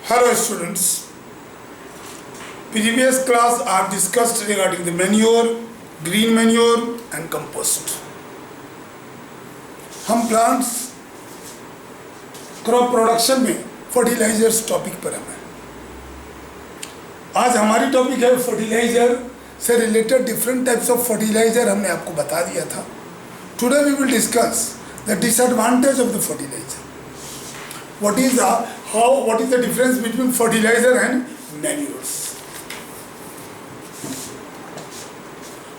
Hello students, previous class I have discussed regarding the manure, green manure and compost. हम plants crop production में fertilisers topic पर हैं। आज हमारी topic है फर्टिलाइजर से related different types of fertiliser हमने आपको बता दिया था। Today we will discuss the disadvantage of the fertiliser. What is the difference between fertilizer and manures?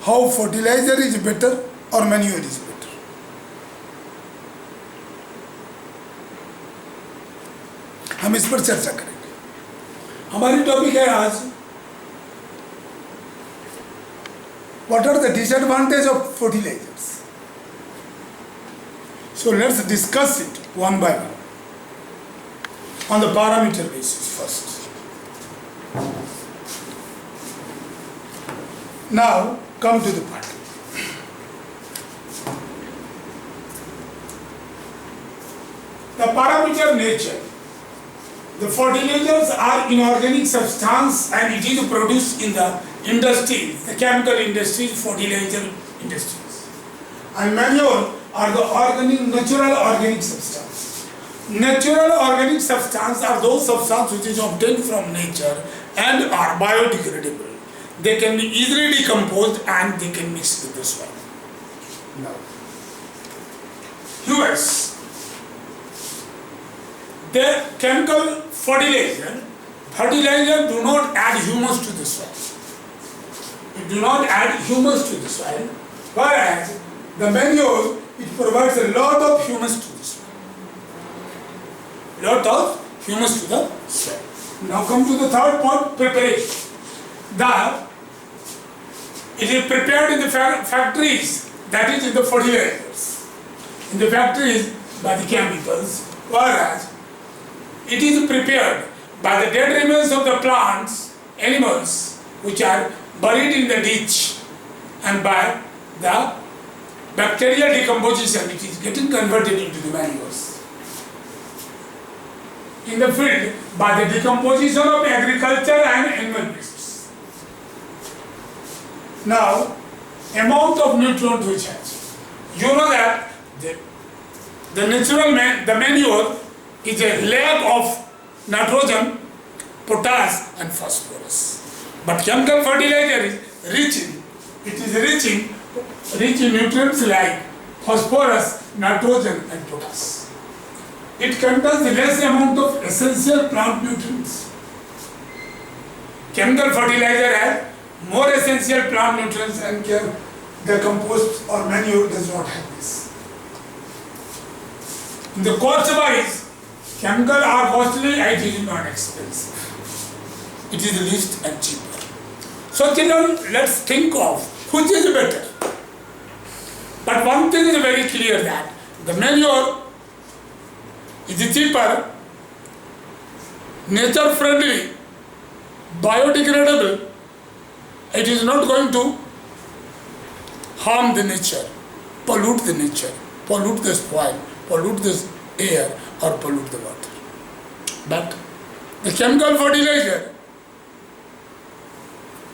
How fertilizer is better or manure is better? हम इस पर चर्चा करेंगे। हमारी टॉपिक है आज What are the disadvantages of fertilizers? So let's discuss it one by one. On the parameter basis first. Now come to the part. The parameter nature. The fertilizers are inorganic substance and it is produced in the industries, the chemical industries, fertilizer industries. And manure are the natural organic substance. Natural organic substances are those substances which is obtained from nature and are biodegradable. They can be easily decomposed and they can mix with the soil. Now, US, the chemical fertilizer do not add humus to the soil. It do not add humus to the soil, whereas the manure, it provides a lot of humus to the soil. Lot of humus to the soil. Now come to the third point, preparation. It is prepared in the factories, that is in the fertilizers. In the factories by the chemicals, whereas it is prepared by the dead remains of the plants, animals, which are buried in the ditch, and by the bacterial decomposition, it is getting converted into the manures. In the field by the decomposition of agriculture and animal wastes. Now, amount of nutrient which has. You know that the manure is a layer of nitrogen, potash and phosphorus. But chemical fertilizer is rich in nutrients like phosphorus, nitrogen and potash. It contains less amount of essential plant nutrients. Chemical fertilizer has more essential plant nutrients and the compost or manure does not have this. In the cost wise, chemical are costly and it is not expensive. It is least and cheaper. So children, let's think of which is better. But one thing is very clear that the manure is cheaper, nature friendly, biodegradable. It is not going to harm the nature, pollute the nature, pollute the soil, pollute the air or pollute the water. But the chemical fertilizer,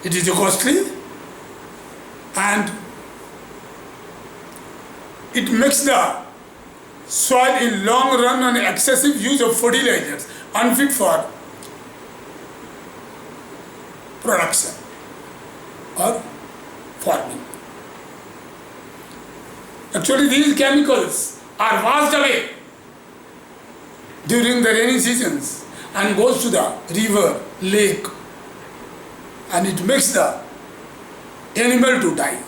it is costly and it makes the soil in long run and excessive use of fertilizers unfit for production or farming. Actually, these chemicals are washed away during the rainy seasons and goes to the river, lake, and it makes the animal to die.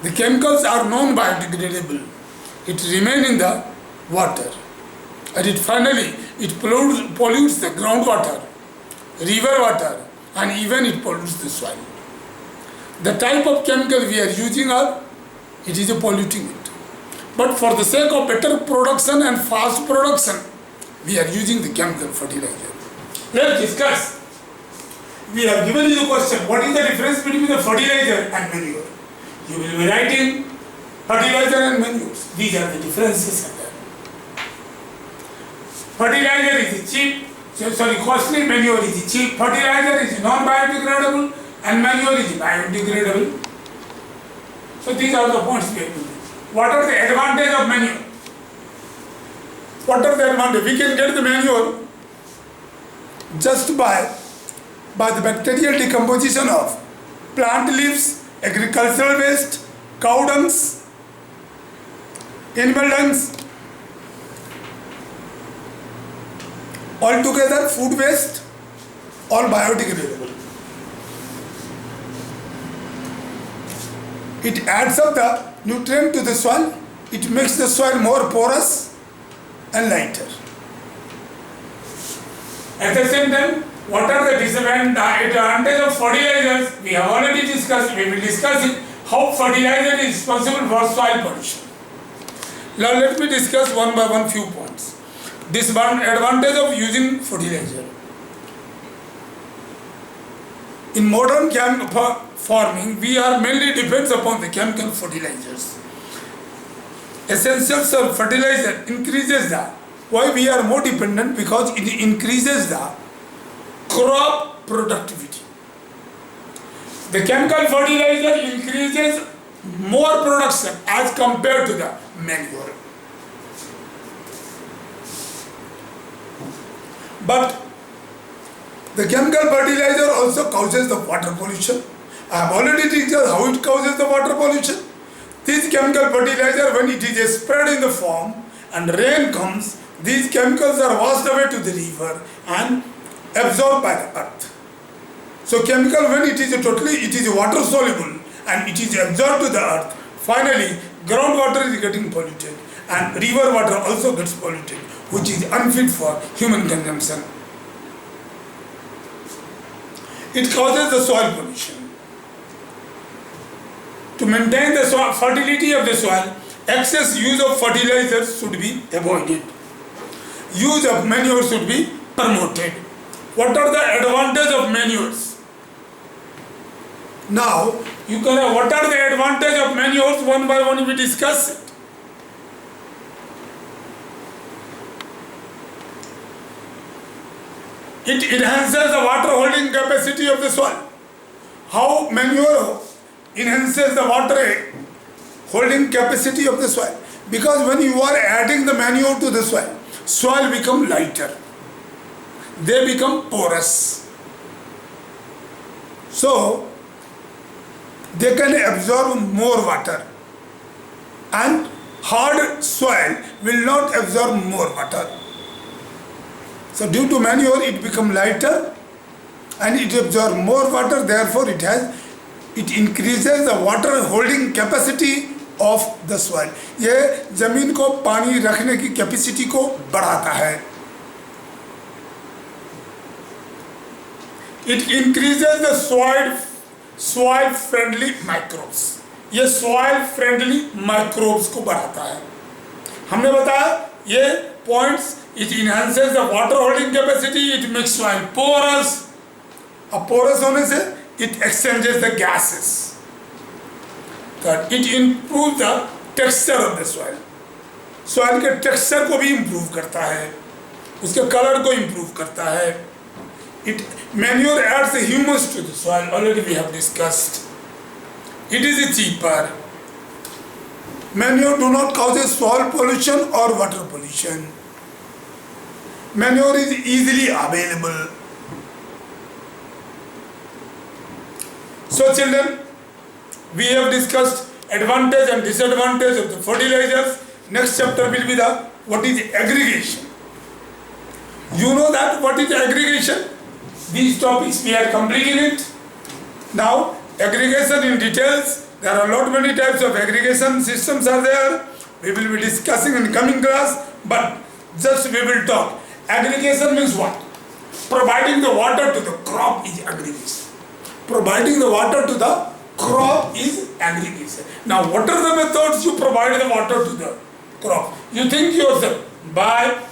The chemicals are non-biodegradable. It remains in the water and it pollutes the groundwater, river water and even it pollutes the soil. The type of chemical we are using it is polluting it. But for the sake of better production and fast production, we are using the chemical fertilizer. Let's discuss. We have given you the question, what is the difference between the fertilizer and manure? You will be writing fertilizer and manures. These are the differences. Fertilizer is cheap, costly manure is cheap, fertilizer is non-biodegradable, and manure is biodegradable. So these are the points we have to do. What are the advantages of manure? What are the advantages? We can get the manure just by the bacterial decomposition of plant leaves, agricultural waste, cow dungs, animal dungs, altogether food waste, all biodegradable. It adds up the nutrient to the soil, it makes the soil more porous and lighter. At the same time, what are the disadvantages of fertilizers? We have already discussed, we will discuss it, how fertilizer is responsible for soil pollution. Now let me discuss one by one few points. Disadvantage of using fertilizer. In modern farming, we are mainly depends upon the chemical fertilizers. Essentials of fertilizer increases the, why we are more dependent? Because it increases the crop productivity. The chemical fertilizer increases more production as compared to the manure. But the chemical fertilizer also causes the water pollution. I have already discussed how it causes the water pollution. This chemical fertilizer, when it is spread in the form and rain comes, these chemicals are washed away to the river and absorbed by the earth. So chemical, when it is water soluble and it is absorbed to the earth, finally groundwater is getting polluted and river water also gets polluted, which is unfit for human consumption. It causes the soil pollution. To maintain the fertility of the soil, excess use of fertilizers should be avoided. Use of manure should be promoted. What are the advantages of manures? Now, what are the advantages of manures? One by one we discuss it. It enhances the water holding capacity of the soil. How manure enhances the water holding capacity of the soil? Because when you are adding the manure to the soil become lighter. They become porous. So, they can absorb more water. And hard soil will not absorb more water. So due to manure, it becomes lighter and it absorbs more water, therefore it increases the water holding capacity of the soil. ये जमीन को पानी रखने की capacity को बढ़ाता है. It increases the soil friendly microbes. ये soil friendly microbes को बढ़ाता है. हमने बताया ये points. It enhances the water holding capacity, it makes soil porous. अब porous होने से it exchanges the gases. Third, it improves the texture of the soil. Soil के texture को भी improve करता है, उसके color को improve करता है. Manure adds a humus to the soil, already we have discussed. It is cheaper. Manure do not cause soil pollution or water pollution. Manure is easily available. So children, we have discussed advantage and disadvantage of the fertilizers. Next chapter will be what is aggregation. You know that what is aggregation? These topics we are completing it. Now aggregation in details. There are lot many types of aggregation systems are there. We will be discussing in coming class, but just we will talk. Aggregation means what? Providing the water to the crop is aggregation. Providing the water to the crop is aggregation. Now what are the methods you provide the water to the crop? You think yourself, by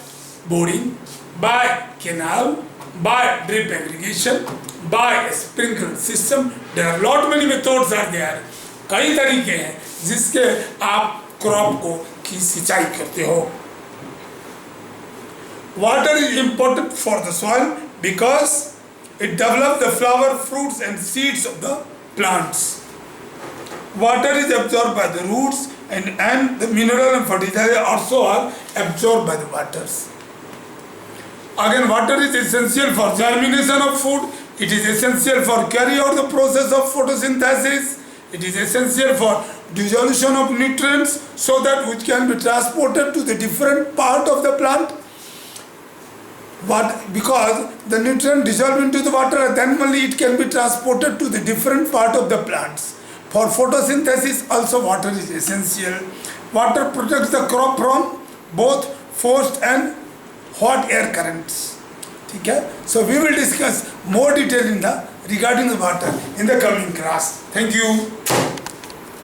boring, by canal, by drip irrigation, by a sprinkler system. There are lot many methods are there. कई तरीके हैं जिसके आप crop को की सिंचाई करते हो. Water is important for the soil because it develops the flower, fruits and seeds of the plants. Water is absorbed by the roots and the mineral and fertilizer also are absorbed by the waters. Again, water is essential for germination of food. It is essential for carry out the process of photosynthesis. It is essential for dissolution of nutrients so that which can be transported to the different part of the plant. Because the nutrient dissolve into the water, then only it can be transported to the different part of the plants. For photosynthesis also water is essential. Water protects the crop from both forced and hot air currents. Okay? So we will discuss more detail regarding the water in the coming class. Thank you.